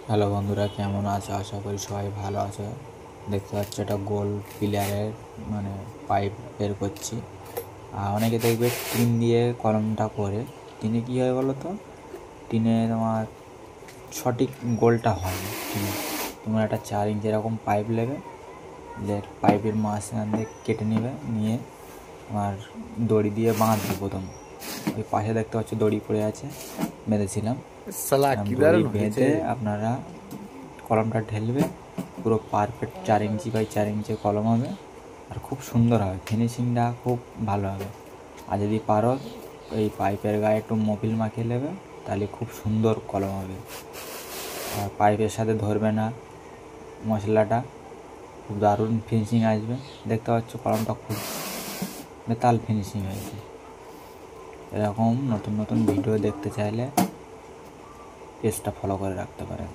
Hello বন্ধুরা, কেমন আছো? আশা করি সবাই ভালো আছে। দেখতে পাচ্ছ এটা গোল পিলারের পাইপ বের করছি। আর অনেকে দেখবে টিন দিয়ে কলমটা করে। টিনে কী হয় বলো তো, টিনে তোমার সঠিক গোলটা হয় না। টিনে তোমরা একটা 4 ইঞ্চি এরকম পাইপ নেবে, পাইপের মাঝখান দিয়ে কেটে নেবে, নিয়ে তোমার দড়ি দিয়ে বাঁধবে। প্রথম ওই পাশে দেখতে পাচ্ছ দড়ি পড়ে আছে, বেঁধেছিলাম। দড়ি বেঁধে আপনারা কলমটা ঢেলবে, পুরো পারফেক্ট 4 ইঞ্চি বাই 4 ইঞ্চি কলম হবে। আর খুব সুন্দর হবে, ফিনিশিংটা খুব ভালো হবে। আর যদি পারো এই পাইপের গায়ে একটু মোবিল মাখিয়ে নেবে, তাহলে খুব সুন্দর কলম হবে। আর পাইপের সাথে ধরবে না মশলাটা, খুব দারুণ ফিনিশিং আসবে। দেখতে পাচ্ছ কলমটা খুব বেতাল ফিনিশিং হয়েছে। এরকম নতুন নতুন ভিডিও দেখতে চাইলে পেজটা ফলো করে রাখতে পারেন।